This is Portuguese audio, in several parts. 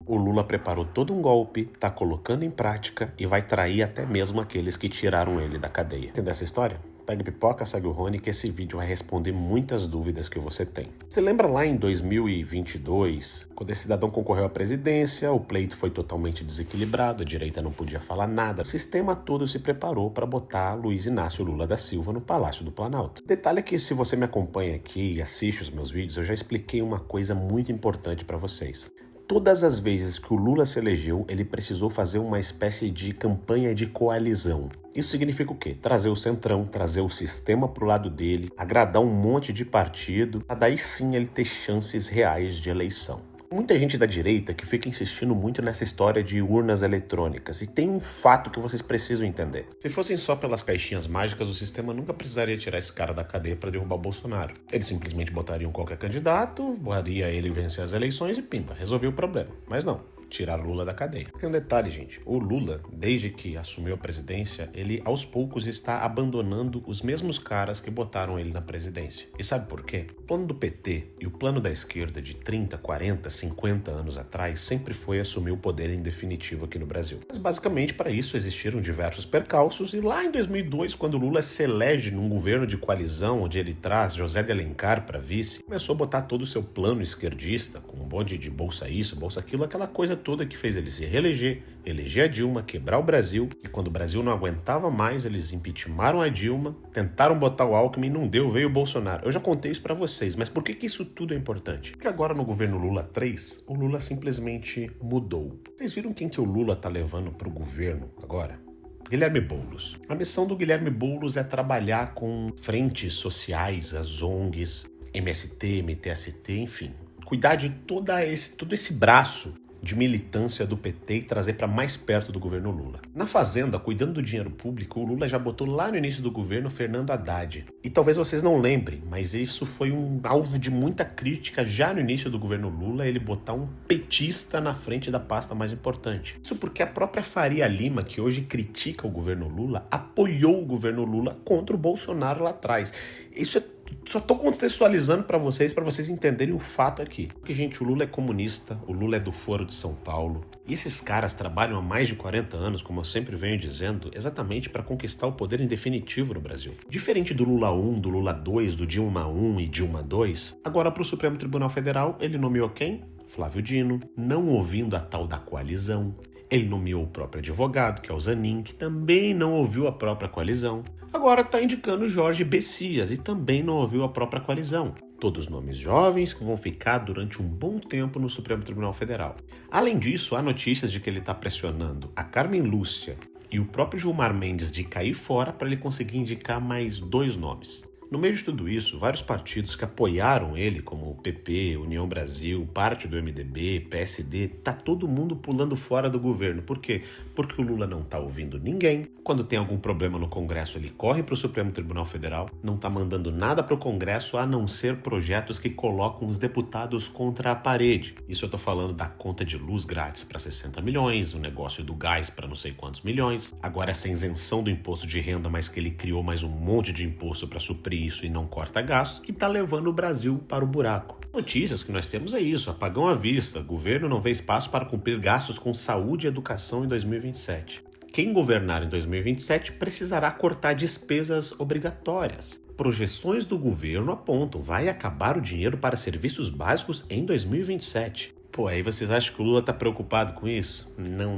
O Lula preparou todo um golpe, tá colocando em prática e vai trair até mesmo aqueles que tiraram ele da cadeia. Entendeu essa história? Pega pipoca, segue o Rony, que esse vídeo vai responder muitas dúvidas que você tem. Você lembra lá em 2022, quando esse cidadão concorreu à presidência, o pleito foi totalmente desequilibrado, a direita não podia falar nada, o sistema todo se preparou para botar Luiz Inácio Lula da Silva no Palácio do Planalto. Detalhe é que se você me acompanha aqui e assiste os meus vídeos, eu já expliquei uma coisa muito importante para vocês. Todas as vezes que o Lula se elegeu, ele precisou fazer uma espécie de campanha de coalizão. Isso significa o quê? Trazer o centrão, trazer o sistema pro lado dele, agradar um monte de partido, para daí sim ele ter chances reais de eleição. Muita gente da direita que fica insistindo muito nessa história de urnas eletrônicas, e tem um fato que vocês precisam entender. Se fossem só pelas caixinhas mágicas, o sistema nunca precisaria tirar esse cara da cadeia para derrubar o Bolsonaro. Eles simplesmente botariam qualquer candidato, faria ele vencer as eleições e pimba, resolveu o problema. Mas não. Tirar Lula da cadeia. Tem um detalhe, gente. O Lula, desde que assumiu a presidência, ele aos poucos está abandonando os mesmos caras que botaram ele na presidência. E sabe por quê? O plano do PT e o plano da esquerda de 30, 40, 50 anos atrás sempre foi assumir o poder em definitivo aqui no Brasil. Mas basicamente para isso existiram diversos percalços e lá em 2002, quando o Lula se elege num governo de coalizão, onde ele traz José de Alencar para vice, começou a botar todo o seu plano esquerdista, com um monte de bolsa isso, bolsa aquilo, aquela coisa toda que fez ele se reeleger, eleger a Dilma, quebrar o Brasil, e quando o Brasil não aguentava mais, eles impeachmentaram a Dilma, tentaram botar o Alckmin, não deu, veio o Bolsonaro. Eu já contei isso pra vocês, mas por que isso tudo é importante? Porque agora no governo Lula 3, o Lula simplesmente mudou. Vocês viram quem que o Lula tá levando pro governo agora? Guilherme Boulos. A missão do Guilherme Boulos é trabalhar com frentes sociais, as ONGs, MST, MTST, enfim. Cuidar de todo esse braço de militância do PT e trazer para mais perto do governo Lula. Na Fazenda, cuidando do dinheiro público, o Lula já botou lá no início do governo Fernando Haddad. E talvez vocês não lembrem, mas isso foi um alvo de muita crítica já no início do governo Lula, ele botar um petista na frente da pasta mais importante. Isso porque a própria Faria Lima, que hoje critica o governo Lula, apoiou o governo Lula contra o Bolsonaro lá atrás. Isso só tô contextualizando para vocês entenderem o fato aqui. Porque, gente, o Lula é comunista, o Lula é do Foro de São Paulo. E esses caras trabalham há mais de 40 anos, como eu sempre venho dizendo, exatamente para conquistar o poder em definitivo no Brasil. Diferente do Lula 1, do Lula 2, do Dilma 1 e Dilma 2, agora para o Supremo Tribunal Federal, ele nomeou quem? Flávio Dino, não ouvindo a tal da coalizão. Ele nomeou o próprio advogado, que é o Zanin, que também não ouviu a própria coalizão. Agora está indicando Jorge Bessias e também não ouviu a própria coalizão. Todos nomes jovens que vão ficar durante um bom tempo no Supremo Tribunal Federal. Além disso, há notícias de que ele está pressionando a Carmen Lúcia e o próprio Gilmar Mendes de cair fora para ele conseguir indicar mais 2 nomes. No meio de tudo isso, vários partidos que apoiaram ele, como o PP, União Brasil, parte do MDB, PSD, tá todo mundo pulando fora do governo. Por quê? Porque o Lula não tá ouvindo ninguém. Quando tem algum problema no Congresso, ele corre para o Supremo Tribunal Federal, não tá mandando nada para o Congresso, a não ser projetos que colocam os deputados contra a parede. Isso eu tô falando da conta de luz grátis para 60 milhões, o negócio do gás para não sei quantos milhões, agora essa isenção do imposto de renda, mas que ele criou mais um monte de imposto para suprir isso e não corta gastos, e tá levando o Brasil para o buraco. Notícias que nós temos é isso, apagão à vista, governo não vê espaço para cumprir gastos com saúde e educação em 2027. Quem governar em 2027 precisará cortar despesas obrigatórias. Projeções do governo apontam, vai acabar o dinheiro para serviços básicos em 2027. Pô, aí vocês acham que o Lula tá preocupado com isso? Não.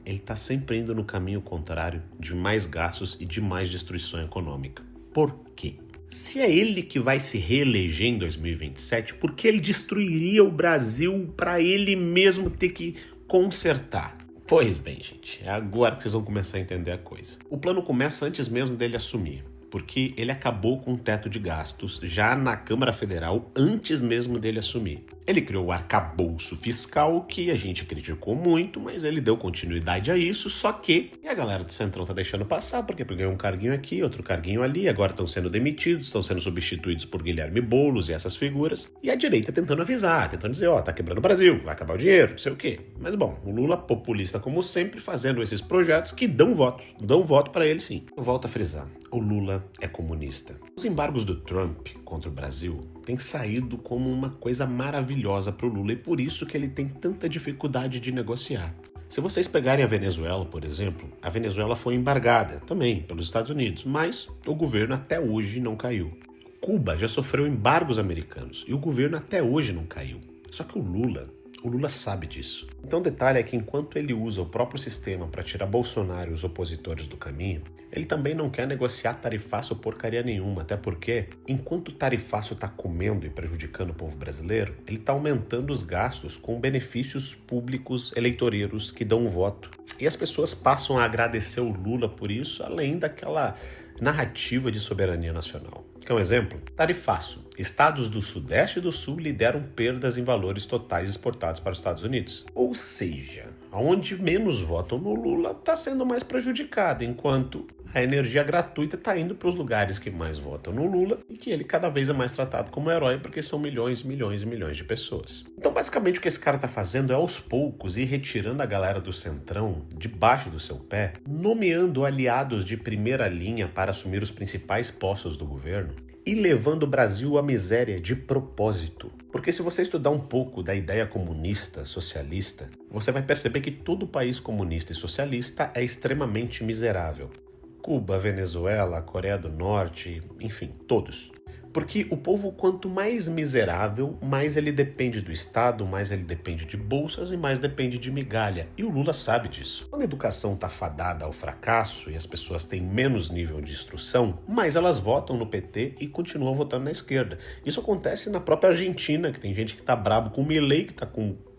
Ele tá sempre indo no caminho contrário de mais gastos e de mais destruição econômica. Por quê? Se é ele que vai se reeleger em 2027, por que ele destruiria o Brasil para ele mesmo ter que consertar? Pois bem, gente, é agora que vocês vão começar a entender a coisa. O plano começa antes mesmo dele assumir, porque ele acabou com o teto de gastos já na Câmara Federal antes mesmo dele assumir. Ele criou o arcabouço fiscal, que a gente criticou muito, mas ele deu continuidade a isso, só que a galera do Centrão tá deixando passar, porque ganhou um carguinho aqui, outro carguinho ali, agora estão sendo demitidos, estão sendo substituídos por Guilherme Boulos e essas figuras, e a direita tentando avisar, tentando dizer, tá quebrando o Brasil, vai acabar o dinheiro, não sei o quê. Mas bom, o Lula, populista como sempre, fazendo esses projetos que dão voto para ele sim. Eu volto a frisar, o Lula é comunista. Os embargos do Trump contra o Brasil tem saído como uma coisa maravilhosa para o Lula e por isso que ele tem tanta dificuldade de negociar. Se vocês pegarem a Venezuela, por exemplo, a Venezuela foi embargada também pelos Estados Unidos, mas o governo até hoje não caiu. Cuba já sofreu embargos americanos e o governo até hoje não caiu. Só que o Lula sabe disso. Então o detalhe é que enquanto ele usa o próprio sistema para tirar Bolsonaro e os opositores do caminho, ele também não quer negociar tarifaço porcaria nenhuma, até porque enquanto o tarifaço está comendo e prejudicando o povo brasileiro, ele está aumentando os gastos com benefícios públicos eleitoreiros que dão um voto. E as pessoas passam a agradecer o Lula por isso, além daquela narrativa de soberania nacional. Quer um exemplo? Tarifaço. Estados do Sudeste e do Sul lideram perdas em valores totais exportados para os Estados Unidos. Ou seja, onde menos votam no Lula está sendo mais prejudicado, enquanto a energia gratuita está indo para os lugares que mais votam no Lula e que ele cada vez é mais tratado como herói porque são milhões, milhões e milhões de pessoas. Então, basicamente, o que esse cara está fazendo é, aos poucos, ir retirando a galera do centrão debaixo do seu pé, nomeando aliados de primeira linha para assumir os principais postos do governo e levando o Brasil à miséria de propósito. Porque se você estudar um pouco da ideia comunista, socialista, você vai perceber que todo país comunista e socialista é extremamente miserável. Cuba, Venezuela, Coreia do Norte, enfim, todos. Porque o povo, quanto mais miserável, mais ele depende do Estado, mais ele depende de bolsas e mais depende de migalha. E o Lula sabe disso. Quando a educação está fadada ao fracasso e as pessoas têm menos nível de instrução, mais elas votam no PT e continuam votando na esquerda. Isso acontece na própria Argentina, que tem gente que está brabo com o Milei, que está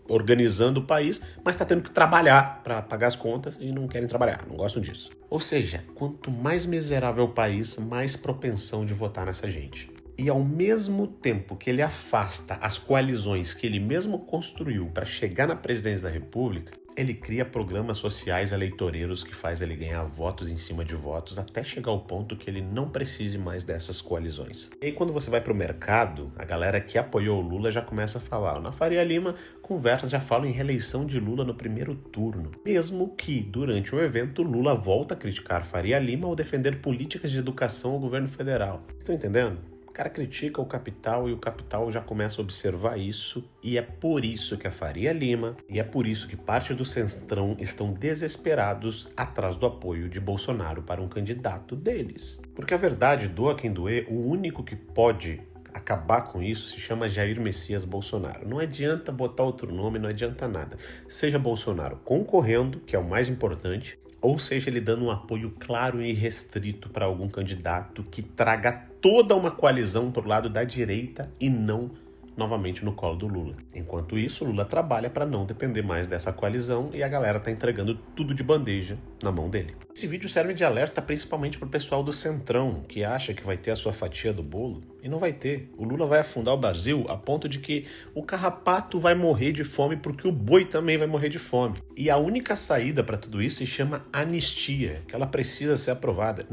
organizando o país, mas está tendo que trabalhar para pagar as contas e não querem trabalhar, não gostam disso. Ou seja, quanto mais miserável o país, mais propensão de votar nessa gente. E ao mesmo tempo que ele afasta as coalizões que ele mesmo construiu para chegar na presidência da República, ele cria programas sociais eleitoreiros que faz ele ganhar votos em cima de votos até chegar ao ponto que ele não precise mais dessas coalizões. E aí quando você vai para o mercado, a galera que apoiou o Lula já começa a falar. Na Faria Lima, conversas já falam em reeleição de Lula no primeiro turno. Mesmo que, durante o evento, Lula volta a criticar Faria Lima ao defender políticas de educação ao governo federal. Estão entendendo? O cara critica o capital e o capital já começa a observar isso e é por isso que a Faria Lima e é por isso que parte do centrão estão desesperados atrás do apoio de Bolsonaro para um candidato deles. Porque a verdade, doa quem doer, o único que pode acabar com isso se chama Jair Messias Bolsonaro. Não adianta botar outro nome, não adianta nada. Seja Bolsonaro concorrendo, que é o mais importante, ou seja, ele dando um apoio claro e restrito para algum candidato que traga toda uma coalizão para o lado da direita e não novamente no colo do Lula. Enquanto isso, Lula trabalha para não depender mais dessa coalizão e a galera tá entregando tudo de bandeja na mão dele. Esse vídeo serve de alerta principalmente pro pessoal do centrão, que acha que vai ter a sua fatia do bolo, e não vai ter. O Lula vai afundar o Brasil a ponto de que o carrapato vai morrer de fome porque o boi também vai morrer de fome. E a única saída para tudo isso se chama anistia, que ela precisa ser aprovada.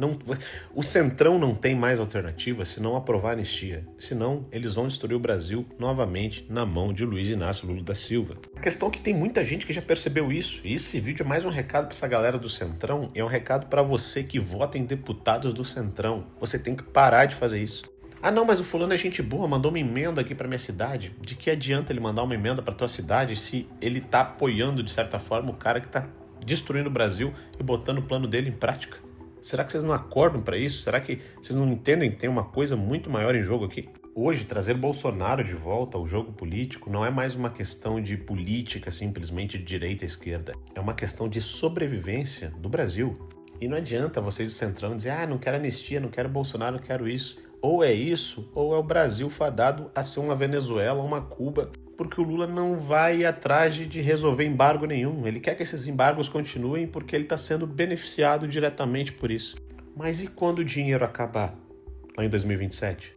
O centrão não tem mais alternativa se não aprovar a anistia. Senão, eles vão destruir o Brasil novamente na mão de Luiz Inácio Lula da Silva. A questão é que tem muita gente que já percebeu isso. E esse vídeo é mais um recado para essa galera do centrão. É um recado para você que vota em deputados do centrão. Você tem que parar de fazer isso. Ah não, mas o fulano é gente boa, mandou uma emenda aqui pra minha cidade. De que adianta ele mandar uma emenda pra tua cidade se ele tá apoiando, de certa forma, o cara que tá destruindo o Brasil e botando o plano dele em prática? Será que vocês não acordam pra isso? Será que vocês não entendem que tem uma coisa muito maior em jogo aqui? Hoje, trazer Bolsonaro de volta ao jogo político não é mais uma questão de política simplesmente de direita e esquerda. É uma questão de sobrevivência do Brasil. E não adianta vocês do centrão dizer, não quero anistia, não quero Bolsonaro, não quero isso. Ou é isso, ou é o Brasil fadado a ser uma Venezuela, uma Cuba, porque o Lula não vai atrás de resolver embargo nenhum. Ele quer que esses embargos continuem porque ele está sendo beneficiado diretamente por isso. Mas e quando o dinheiro acabar, lá em 2027?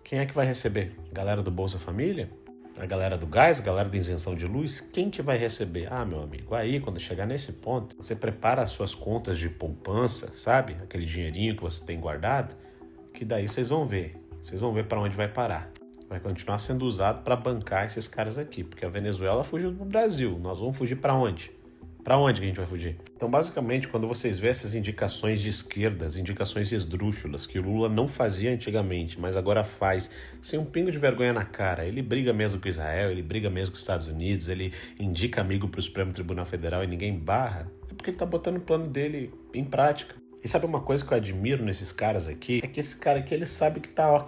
Quem é que vai receber? A galera do Bolsa Família? A galera do gás? A galera da isenção de luz? Quem que vai receber? Meu amigo, aí quando chegar nesse ponto, você prepara as suas contas de poupança, sabe? Aquele dinheirinho que você tem guardado, que daí vocês vão ver para onde vai parar. Vai continuar sendo usado para bancar esses caras aqui, porque a Venezuela fugiu do Brasil, nós vamos fugir para onde? Para onde que a gente vai fugir? Então, basicamente, quando vocês vêem essas indicações de esquerda, as indicações esdrúxulas, que o Lula não fazia antigamente, mas agora faz, sem um pingo de vergonha na cara, ele briga mesmo com Israel, ele briga mesmo com os Estados Unidos, ele indica amigo para o Supremo Tribunal Federal e ninguém barra, é porque ele tá botando o plano dele em prática. E sabe uma coisa que eu admiro nesses caras aqui? É que esse cara aqui, ele sabe que tá,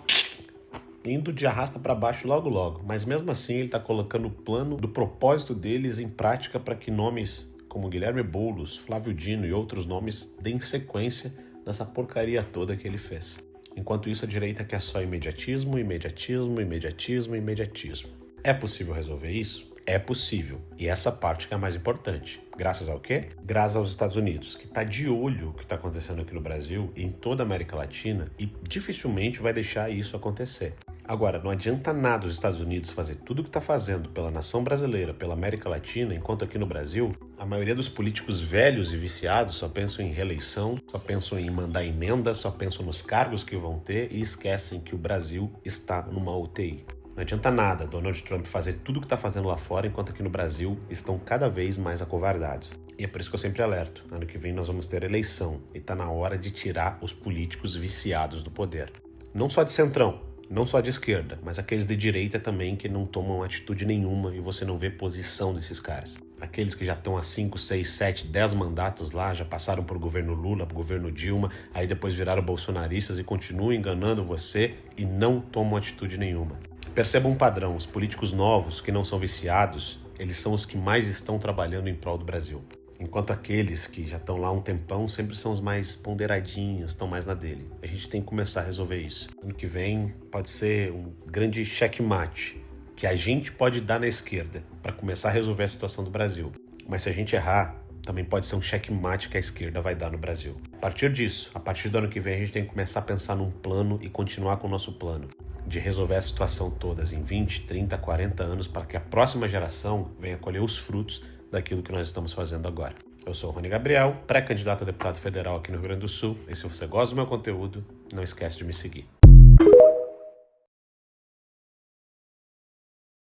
indo de arrasta para baixo logo logo, mas mesmo assim ele tá colocando o plano do propósito deles em prática para que nomes como Guilherme Boulos, Flávio Dino e outros nomes deem sequência nessa porcaria toda que ele fez. Enquanto isso, a direita quer só imediatismo, imediatismo, imediatismo, imediatismo. É possível resolver isso? É possível. E essa parte que é a mais importante. Graças ao quê? Graças aos Estados Unidos, que está de olho o que está acontecendo aqui no Brasil e em toda a América Latina e dificilmente vai deixar isso acontecer. Agora, não adianta nada os Estados Unidos fazer tudo o que está fazendo pela nação brasileira, pela América Latina, enquanto aqui no Brasil, a maioria dos políticos velhos e viciados só pensam em reeleição, só pensam em mandar emendas, só pensam nos cargos que vão ter e esquecem que o Brasil está numa UTI. Não adianta nada Donald Trump fazer tudo o que está fazendo lá fora, enquanto aqui no Brasil estão cada vez mais acovardados. E é por isso que eu sempre alerto, ano que vem nós vamos ter eleição e está na hora de tirar os políticos viciados do poder. Não só de centrão, não só de esquerda, mas aqueles de direita também que não tomam atitude nenhuma e você não vê posição desses caras. Aqueles que já estão há 5, 6, 7, 10 mandatos lá, já passaram por governo Lula, por governo Dilma, aí depois viraram bolsonaristas e continuam enganando você e não tomam atitude nenhuma. Perceba um padrão, os políticos novos que não são viciados, eles são os que mais estão trabalhando em prol do Brasil. Enquanto aqueles que já estão lá há um tempão sempre são os mais ponderadinhos, estão mais na dele. A gente tem que começar a resolver isso. Ano que vem pode ser um grande checkmate que a gente pode dar na esquerda para começar a resolver a situação do Brasil. Mas se a gente errar, também pode ser um checkmate que a esquerda vai dar no Brasil. A partir disso, a partir do ano que vem, a gente tem que começar a pensar num plano e continuar com o nosso plano de resolver a situação todas em 20, 30, 40 anos para que a próxima geração venha colher os frutos daquilo que nós estamos fazendo agora. Eu sou o Rony Gabriel, pré-candidato a deputado federal aqui no Rio Grande do Sul, e se você gosta do meu conteúdo, não esquece de me seguir.